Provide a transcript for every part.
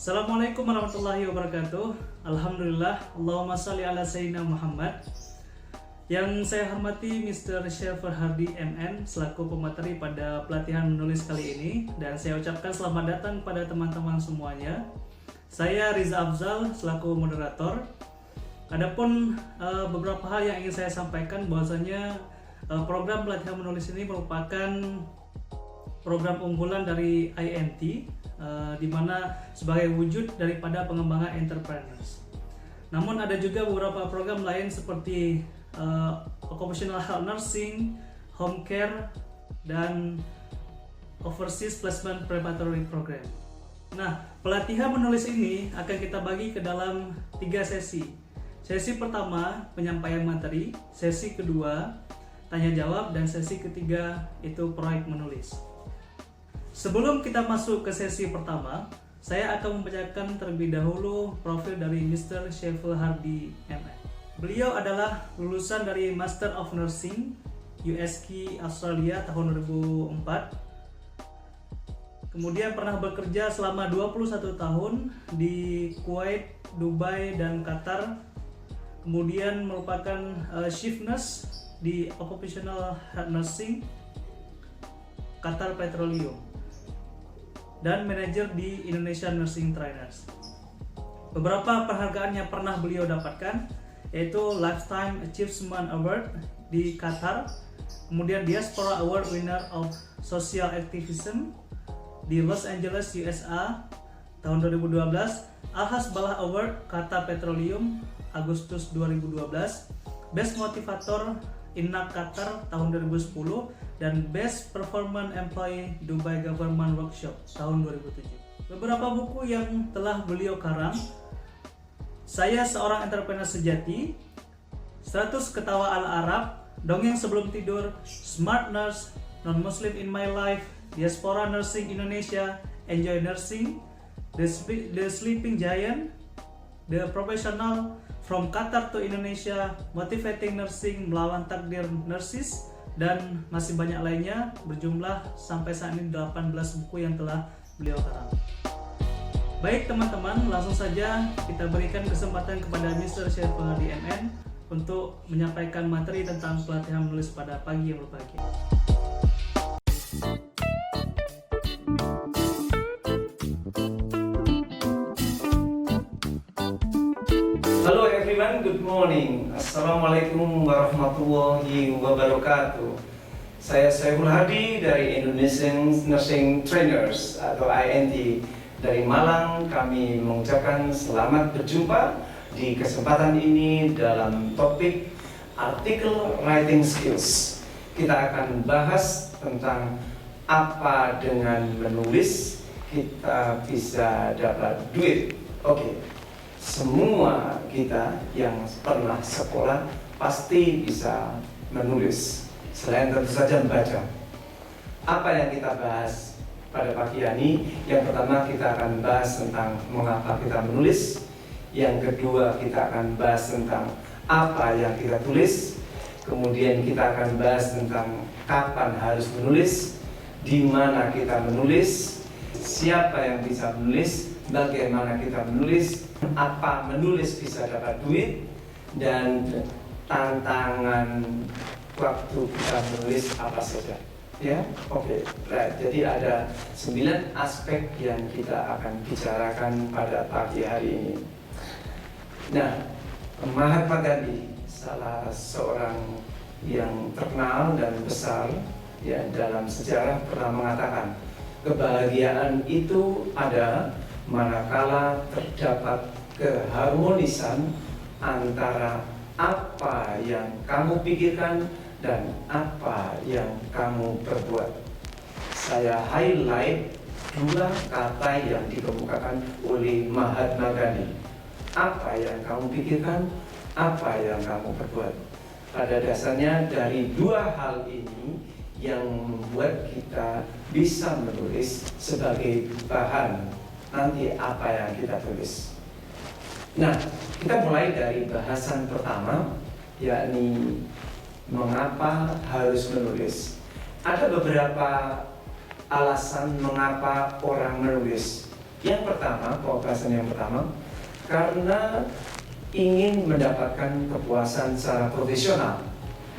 Assalamualaikum warahmatullahi wabarakatuh. Alhamdulillah, Allahumma shalli ala sayyidina Muhammad. Yang saya hormati Mr. Syafer Hardy MN selaku pemateri pada pelatihan menulis kali ini, dan saya ucapkan selamat datang pada teman-teman semuanya. Saya Riza Afzal selaku moderator. Adapun beberapa hal yang ingin saya sampaikan, bahwasanya program pelatihan menulis ini merupakan program unggulan dari INT, di mana sebagai wujud daripada pengembangan entrepreneurs. Namun ada juga beberapa program lain seperti occupational health nursing, home care, dan overseas placement preparatory program. Nah, pelatihan menulis ini akan kita bagi ke dalam 3 sesi. Sesi pertama penyampaian materi, sesi kedua tanya jawab, dan sesi ketiga itu proyek menulis. Sebelum kita masuk ke sesi pertama, saya akan membacakan terlebih dahulu profil dari Mr. Syafer Hardy MN. Beliau adalah lulusan dari Master of Nursing USK Australia tahun 2004. Kemudian pernah bekerja selama 21 tahun di Kuwait, Dubai, dan Qatar. Kemudian merupakan chief nurse di Occupational Health Nursing Qatar Petroleum dan manajer di Indonesia Nursing Trainers. Beberapa penghargaan yang pernah beliau dapatkan yaitu Lifetime Achievement Award di Qatar, kemudian Diaspora Award Winner of Social Activism di Los Angeles, USA tahun 2012, Al-Hasbalah Award Qatar Petroleum Agustus 2012, Best Motivator Innak Qatar tahun 2010, dan Best Performance Employee Dubai Government Workshop tahun 2007. Beberapa buku yang telah beliau karang: Saya Seorang Entrepreneur Sejati, 100 Ketawa ala Arab, Dongeng Sebelum Tidur, Smart Nurse, Non-Muslim in My Life, Diaspora Nursing Indonesia, Enjoy Nursing, The Sleeping Giant, The Professional, From Qatar to Indonesia, Motivating Nursing, Melawan Takdir Nurses, dan masih banyak lainnya, berjumlah sampai saat ini 18 buku yang telah beliau karang. Baik teman-teman, langsung saja kita berikan kesempatan kepada Mr. Syafer Hardy MN untuk menyampaikan materi tentang pelatihan menulis pada pagi yang berbahagia. Hello everyone, good morning. Assalamualaikum warahmatullahi wabarakatuh. Saya Syafer Hardy dari Indonesian Nursing Trainers atau INT dari Malang. Kami mengucapkan selamat berjumpa di kesempatan ini dalam topik Article Writing Skills. Kita akan bahas tentang apa dengan menulis kita bisa dapat duit. Oke. Semua kita yang pernah sekolah pasti bisa menulis, selain tentu saja membaca. Apa yang kita bahas pada pagi ini? Yang pertama kita akan bahas tentang mengapa kita menulis. Yang kedua kita akan bahas tentang apa yang kita tulis. Kemudian kita akan bahas tentang kapan harus menulis, di mana kita menulis, siapa yang bisa menulis, bagaimana kita menulis, apa menulis bisa dapat duit, dan tantangan waktu kita menulis apa saja. Ya, oke. Right. Jadi ada 9 aspek yang kita akan bicarakan pada pagi hari ini. Nah, Mahatma Gandhi, salah seorang yang terkenal dan besar ya dalam sejarah, pernah mengatakan kebahagiaan itu ada manakala terdapat keharmonisan antara apa yang kamu pikirkan dan apa yang kamu perbuat. Saya highlight 2 kata yang dikemukakan oleh Mahatma Gandhi. Apa yang kamu pikirkan, apa yang kamu perbuat. Pada dasarnya dari 2 hal ini yang membuat kita bisa menulis sebagai bahan nanti apa yang kita tulis. Nah, kita mulai dari bahasan pertama, yakni mengapa harus menulis. Ada beberapa alasan mengapa orang menulis. Yang pertama, alasan yang pertama, karena ingin mendapatkan kepuasan secara profesional.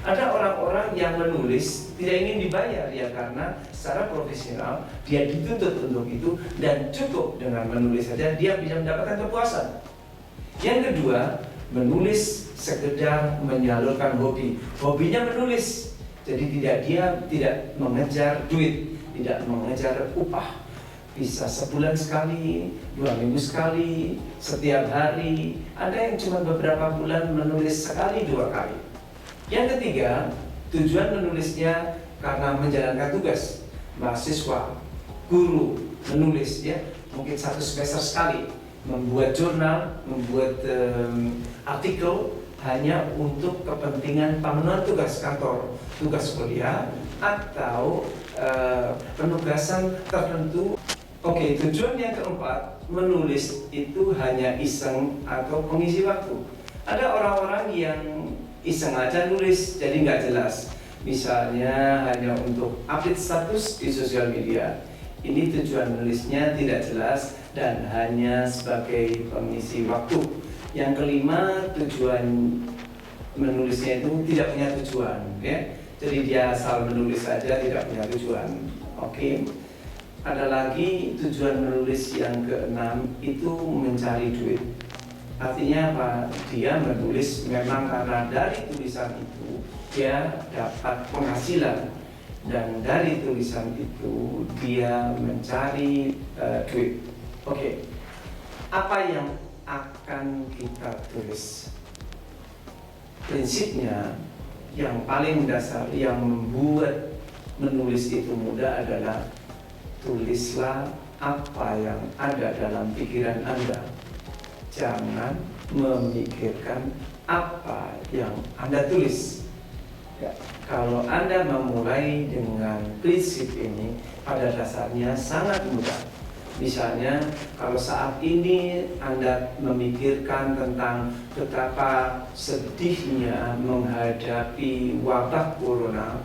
Ada orang-orang yang menulis tidak ingin dibayar ya, karena secara profesional dia dituntut untuk itu dan cukup dengan menulis saja dia bisa mendapatkan kepuasan. Yang kedua, menulis sekedar menyalurkan hobi. Hobinya menulis. Jadi dia tidak mengejar duit, tidak mengejar upah. Bisa sebulan sekali, 2 minggu sekali, setiap hari. Ada yang cuma beberapa bulan menulis sekali, 2 kali. Yang ketiga, tujuan menulisnya karena menjalankan tugas. Mahasiswa, guru menulis ya, mungkin 1 semester sekali. Membuat jurnal, membuat artikel hanya untuk kepentingan pemenuhan tugas kantor, tugas kuliah, atau penugasan tertentu. Oke, tujuan yang keempat, menulis itu hanya iseng atau pengisi waktu. Ada orang-orang yang iseng aja nulis, jadi nggak jelas. Misalnya hanya untuk update status di sosial media. Ini tujuan menulisnya tidak jelas dan hanya sebagai pengisi waktu. Yang kelima, tujuan menulisnya itu tidak punya tujuan, ya. Jadi dia asal menulis saja, tidak punya tujuan. Oke. Ada lagi tujuan menulis yang keenam itu mencari duit. Artinya apa? Dia menulis memang karena dari tulisan itu dia dapat penghasilan, dan dari tulisan itu dia mencari duit. Oke. Apa yang akan kita tulis? Prinsipnya yang paling dasar yang membuat menulis itu mudah adalah tulislah apa yang ada dalam pikiran Anda. Jangan memikirkan apa yang Anda tulis. Ya, kalau Anda memulai dengan prinsip ini, pada dasarnya sangat mudah. Misalnya, kalau saat ini Anda memikirkan tentang betapa sedihnya menghadapi wabah corona,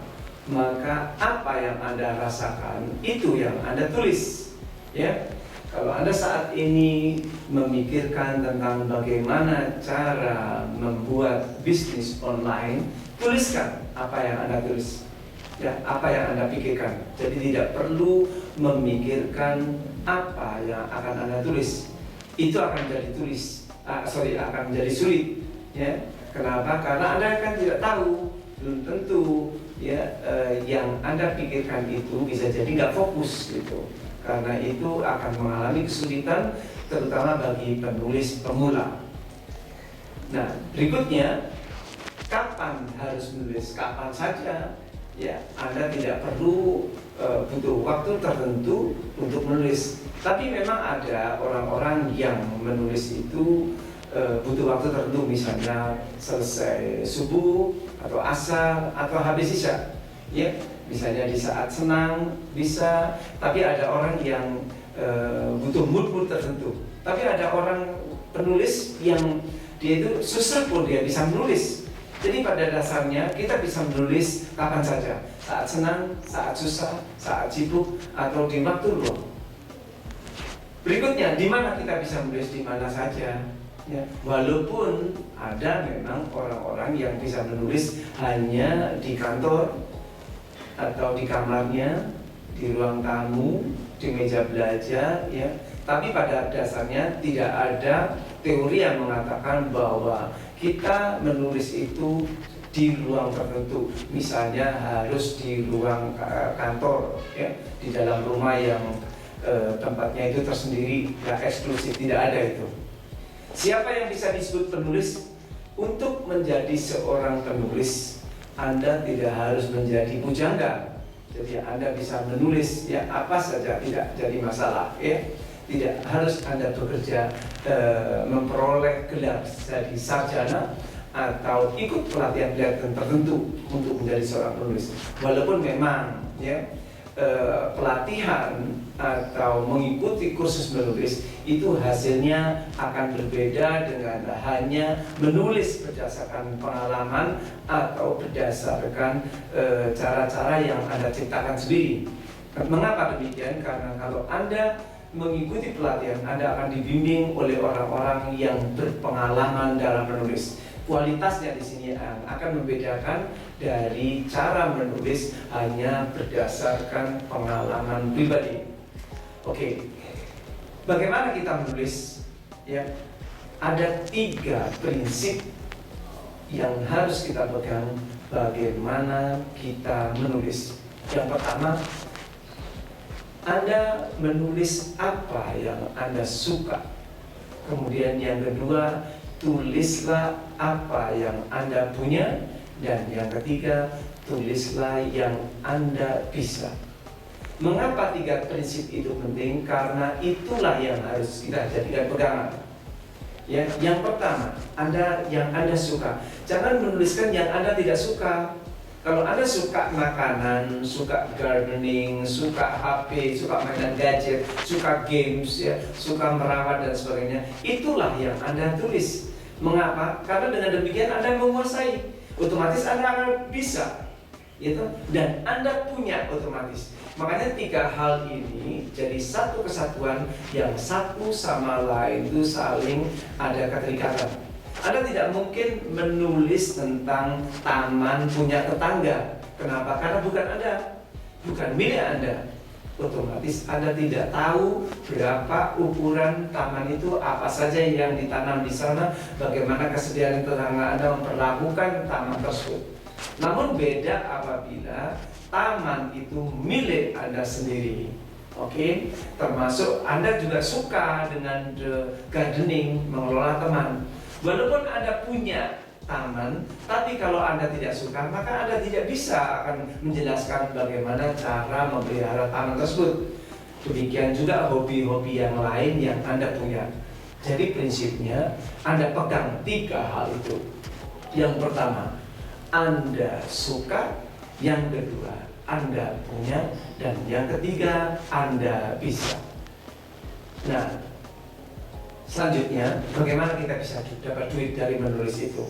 maka apa yang Anda rasakan itu yang Anda tulis, ya. Kalau Anda saat ini memikirkan tentang bagaimana cara membuat bisnis online, tuliskan apa yang Anda tulis, ya, apa yang Anda pikirkan. Jadi tidak perlu memikirkan apa yang akan Anda tulis. Itu akan jadi akan menjadi sulit, ya. Kenapa? Karena Anda kan tidak tahu, belum tentu ya yang Anda pikirkan itu bisa jadi nggak fokus gitu. Karena itu akan mengalami kesulitan, terutama bagi penulis pemula. Nah, berikutnya, kapan harus menulis? Kapan saja, ya. Anda tidak perlu butuh waktu tertentu untuk menulis. Tapi memang ada orang-orang yang menulis itu butuh waktu tertentu, misalnya selesai subuh atau asar atau habis isya, ya. Misalnya di saat senang bisa, tapi ada orang yang butuh mood tertentu. Tapi ada orang penulis yang dia itu susah pun dia bisa menulis. Jadi pada dasarnya kita bisa menulis kapan saja, saat senang, saat susah, saat sibuk, atau di waktu luang. Berikutnya, di mana kita bisa menulis? Di mana saja. Ya, walaupun ada memang orang-orang yang bisa menulis hanya di kantor atau di kamarnya, di ruang tamu, di meja belajar, ya. Tapi pada dasarnya tidak ada teori yang mengatakan bahwa kita menulis itu di ruang tertentu. Misalnya harus di ruang kantor, ya, di dalam rumah yang tempatnya itu tersendiri, ya, eksklusif, tidak ada itu. Siapa yang bisa disebut penulis? Untuk menjadi seorang penulis, Anda tidak harus menjadi bujangga. Jadi Anda bisa menulis ya apa saja, tidak jadi masalah, ya. Tidak harus Anda bekerja memperoleh gelar jadi sarjana atau ikut pelatihan-pelatihan tertentu untuk menjadi seorang penulis. Walaupun memang ya pelatihan atau mengikuti kursus menulis itu hasilnya akan berbeda dengan hanya menulis berdasarkan pengalaman atau berdasarkan cara-cara yang Anda ciptakan sendiri. Mengapa demikian? Karena kalau Anda mengikuti pelatihan, Anda akan dibimbing oleh orang-orang yang berpengalaman dalam menulis. Kualitasnya di sini akan membedakan dari cara menulis hanya berdasarkan pengalaman pribadi. Oke, bagaimana kita menulis? Ya, ada 3 prinsip yang harus kita pegang bagaimana kita menulis. Yang pertama, Anda menulis apa yang Anda suka. Kemudian yang kedua, tulislah apa yang Anda punya. Dan yang ketiga, tulislah yang Anda bisa. Mengapa 3 prinsip itu penting? Karena itulah yang harus kita jadikan pegangan. Ya, yang pertama, yang Anda suka. Jangan menuliskan yang Anda tidak suka. Kalau Anda suka makanan, suka gardening, suka HP, suka mainan gadget, suka games, ya, suka merawat dan sebagainya, itulah yang Anda tulis. Mengapa? Karena dengan demikian Anda menguasai, otomatis Anda akan bisa, gitu? Dan Anda punya otomatis. Makanya 3 hal ini jadi satu kesatuan yang satu sama lain itu saling ada keterikatan. Anda tidak mungkin menulis tentang taman punya tetangga. Kenapa? Karena bukan Anda, bukan milik Anda. Otomatis Anda tidak tahu berapa ukuran taman itu, apa saja yang ditanam di sana, bagaimana kesediaan tetangga Anda memperlakukan taman tersebut. Namun beda apabila taman itu milik Anda sendiri. Oke, termasuk Anda juga suka dengan gardening, mengelola taman. Walaupun Anda punya taman, tapi kalau Anda tidak suka, maka Anda tidak bisa akan menjelaskan bagaimana cara memelihara taman tersebut. Demikian juga hobi-hobi yang lain yang Anda punya. Jadi prinsipnya Anda pegang 3 hal itu. Yang pertama, Anda suka. Yang kedua, Anda punya. Dan yang ketiga, Anda bisa. Nah, selanjutnya, bagaimana kita bisa dapat duit dari menulis itu?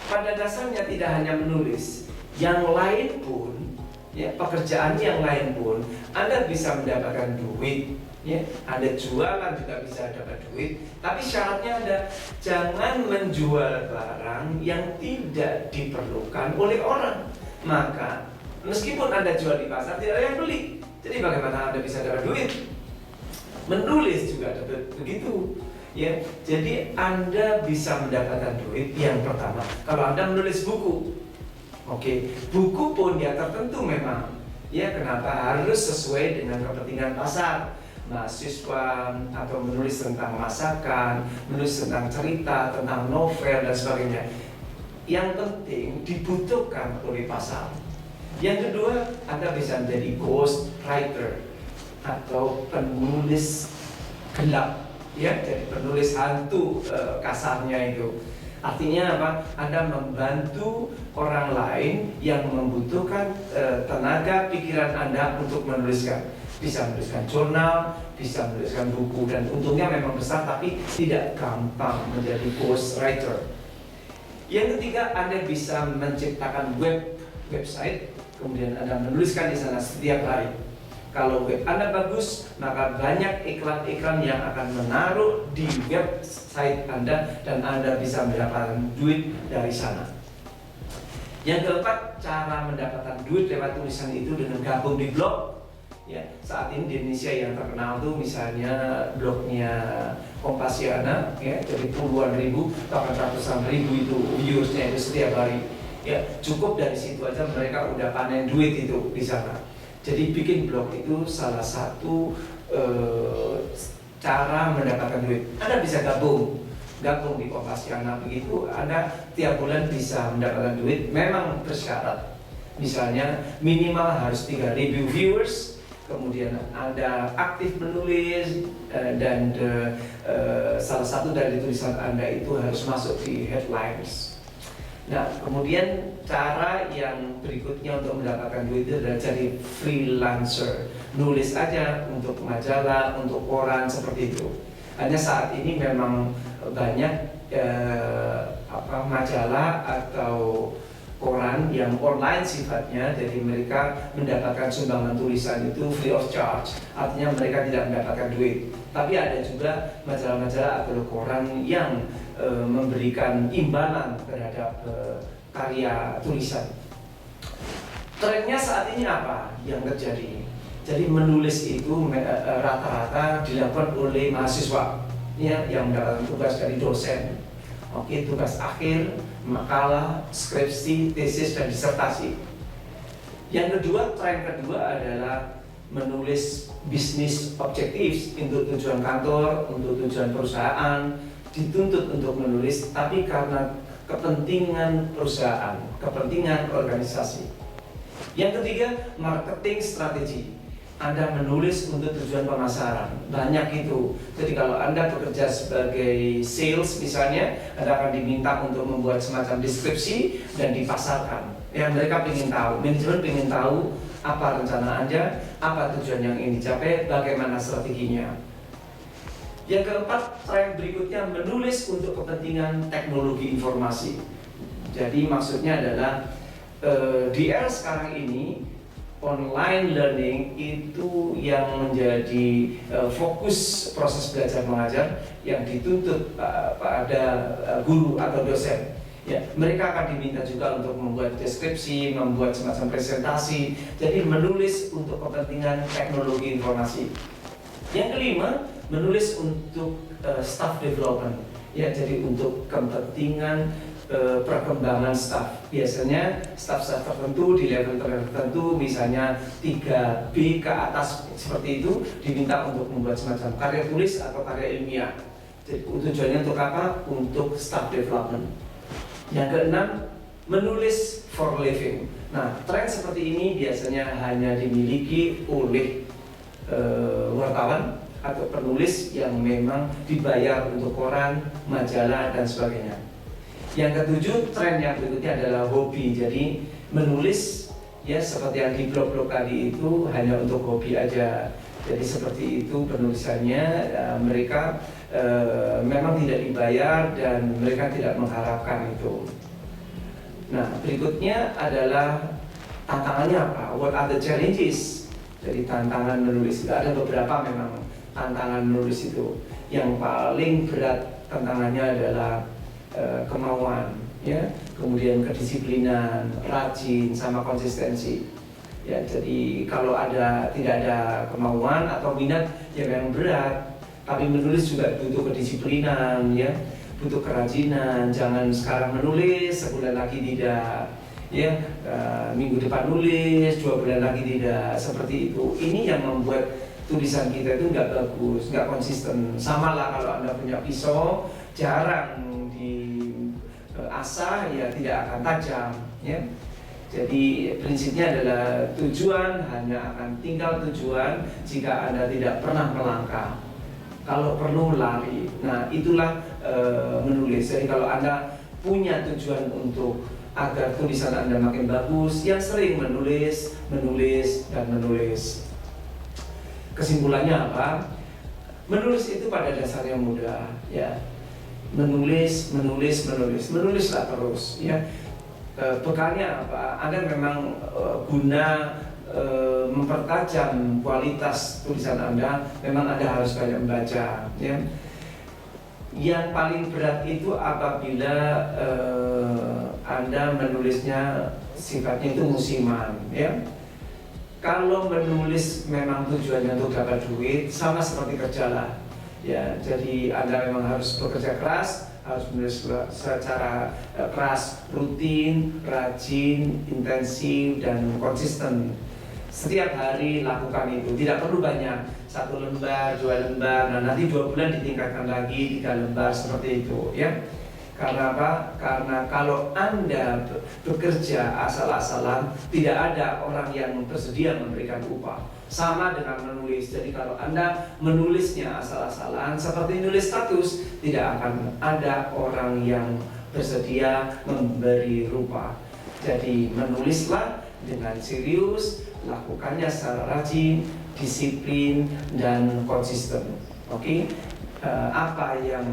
Pada dasarnya tidak hanya menulis, yang lain pun, ya, pekerjaan yang lain pun, Anda bisa mendapatkan duit. Ya, Anda jualan juga bisa dapat duit. Tapi syaratnya ada, jangan menjual barang yang tidak diperlukan oleh orang. Maka, meskipun Anda jual di pasar, tidak ada yang beli. Jadi bagaimana Anda bisa dapat duit? Menulis juga dapat begitu. Ya, jadi Anda bisa mendapatkan duit yang pertama kalau Anda menulis buku. Oke, buku pun ya tertentu memang. Ya, kenapa harus sesuai dengan kepentingan pasar? Mahasiswa atau menulis tentang masakan, menulis tentang cerita, tentang novel dan sebagainya. Yang penting dibutuhkan oleh pasar. Yang kedua, Anda bisa menjadi ghost writer atau penulis gelap. Ya, jadi penulis hantu kasarnya itu. Artinya apa? Anda membantu orang lain yang membutuhkan tenaga pikiran Anda untuk menuliskan. Bisa menuliskan jurnal, bisa menuliskan buku, dan untungnya memang besar tapi tidak gampang menjadi ghostwriter. Yang ketiga, Anda bisa menciptakan website, kemudian Anda menuliskan di sana setiap hari. Kalau web Anda bagus, maka banyak iklan-iklan yang akan menaruh di website Anda dan Anda bisa mendapatkan duit dari sana. Yang keempat, cara mendapatkan duit lewat tulisan itu dengan gabung di blog. Ya, saat ini di Indonesia yang terkenal tuh misalnya blognya Kompasiana, ya, jadi puluhan ribu, bahkan ratusan ribu itu viewersnya itu setiap hari. Ya, cukup dari situ aja mereka udah panen duit itu di sana. Jadi bikin blog itu salah satu cara mendapatkan duit. Anda bisa gabung di Kompasiana, begitu Anda tiap bulan bisa mendapatkan duit. Memang bersyarat, misalnya minimal harus 3.000 viewers, kemudian Anda aktif menulis, dan salah satu dari tulisan Anda itu harus masuk di headlines. Nah, kemudian cara yang berikutnya untuk mendapatkan duit itu adalah jadi freelancer. Nulis aja untuk majalah, untuk koran, seperti itu. Hanya saat ini memang banyak majalah atau koran yang online sifatnya, jadi mereka mendapatkan sumbangan tulisan itu free of charge, artinya mereka tidak mendapatkan duit. Tapi ada juga majalah-majalah atau koran yang memberikan imbalan terhadap karya tulisan. Trennya saat ini apa yang terjadi? Jadi menulis itu rata-rata dilakukan oleh mahasiswa ya, yang mendapatkan tugas dari dosen. Oke, tugas akhir, makalah, skripsi, tesis, dan disertasi. Yang kedua, tren kedua adalah menulis bisnis objektif untuk tujuan kantor, untuk tujuan perusahaan, dituntut untuk menulis, tapi karena kepentingan perusahaan, kepentingan organisasi. Yang ketiga, marketing strategi. Anda menulis untuk tujuan pemasaran, banyak itu. Jadi kalau Anda bekerja sebagai sales misalnya, Anda akan diminta untuk membuat semacam deskripsi dan dipasarkan. Ya, mereka ingin tahu, manajemen ingin tahu apa rencana Anda, apa tujuan yang ingin dicapai, bagaimana strateginya. Yang keempat, tren berikutnya menulis untuk kepentingan teknologi informasi. Jadi maksudnya adalah di era sekarang ini online learning itu yang menjadi fokus proses belajar mengajar yang dituntut pada guru atau dosen. Ya, mereka akan diminta juga untuk membuat deskripsi, membuat semacam presentasi. Jadi menulis untuk kepentingan teknologi informasi. Yang kelima, menulis untuk staff development. Ya, jadi untuk kepentingan perkembangan staff. Biasanya staff-staff tertentu di level tertentu, misalnya 3B ke atas seperti itu, diminta untuk membuat semacam karya tulis atau karya ilmiah. Jadi tujuannya untuk apa? Untuk staff development. Yang keenam, menulis for living. Nah, tren seperti ini biasanya hanya dimiliki oleh wartawan atau penulis yang memang dibayar untuk koran, majalah, dan sebagainya. Yang ketujuh, tren yang berikutnya adalah hobi. Jadi menulis ya seperti yang di blog-blog tadi itu hanya untuk hobi aja. Jadi seperti itu penulisannya, mereka memang tidak dibayar dan mereka tidak mengharapkan itu. Nah, berikutnya adalah tantangannya apa? What are the challenges? Jadi tantangan menulis itu ada beberapa memang tantangan menulis itu. Yang paling berat tantangannya adalah kemauan, ya, kemudian kedisiplinan, rajin, sama konsistensi. Ya, jadi kalau tidak ada kemauan atau minat, ya memang berat. Tapi menulis juga butuh kedisiplinan, ya, butuh kerajinan. Jangan sekarang menulis, sebulan lagi tidak, ya, minggu depan nulis, 2 bulan lagi tidak. Seperti itu. Ini yang membuat tulisan kita itu nggak bagus, nggak konsisten. Sama lah kalau Anda punya pisau, jarang diasah, ya tidak akan tajam, ya. Jadi prinsipnya adalah tujuan hanya akan tinggal tujuan jika Anda tidak pernah melangkah. Kalau perlu lari. Nah, itulah menulis. Jadi kalau Anda punya tujuan untuk agar tulisan Anda makin bagus, yang sering menulis, dan menulis. Kesimpulannya apa? Menulis itu pada dasarnya mudah, ya. Menulislah terus, ya. Bekalnya apa? Anda memang guna mempertajam kualitas tulisan Anda, memang Anda harus banyak membaca, ya. Yang paling berat itu apabila Anda menulisnya sifatnya itu musiman, ya. Kalau menulis memang tujuannya untuk dapat duit, sama seperti kerja lah, ya. Jadi Anda memang harus bekerja keras, harus menulis secara keras, rutin, rajin, intensif, dan konsisten. Setiap hari lakukan itu, tidak perlu banyak, 1 lembar, 2 lembar, nah nanti 2 bulan ditingkatkan lagi 3 lembar seperti itu, ya. Karena apa? Karena kalau Anda bekerja asal-asalan, tidak ada orang yang bersedia memberikan upah. Sama dengan menulis. Jadi kalau Anda menulisnya asal-asalan, seperti nulis status, tidak akan ada orang yang bersedia memberi upah. Jadi menulislah dengan serius, lakukannya secara rajin, disiplin, dan konsisten. Oke? Apa yang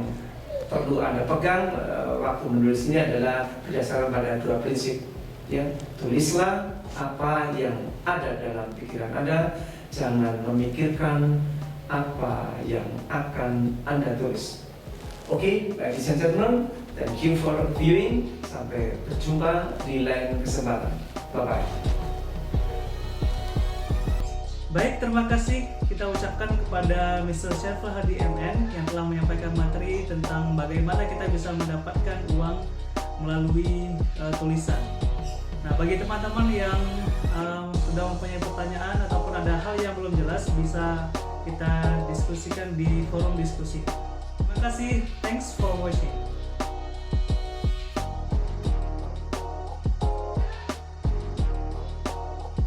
perlu Anda pegang waktu menulis ini adalah berdasarkan pada 2 prinsip. Ya, tulislah apa yang ada dalam pikiran Anda, jangan memikirkan apa yang akan Anda tulis. Oke, ladies and gentlemen, thank you for viewing. Sampai berjumpa di lain kesempatan. Bye-bye. Baik, terima kasih kita ucapkan kepada Mr. Syaiful Hadi MN yang telah menyampaikan materi tentang bagaimana kita bisa mendapatkan uang melalui tulisan. Nah, bagi teman-teman yang sudah mempunyai pertanyaan ataupun ada hal yang belum jelas, bisa kita diskusikan di forum diskusi. Terima kasih, thanks for watching.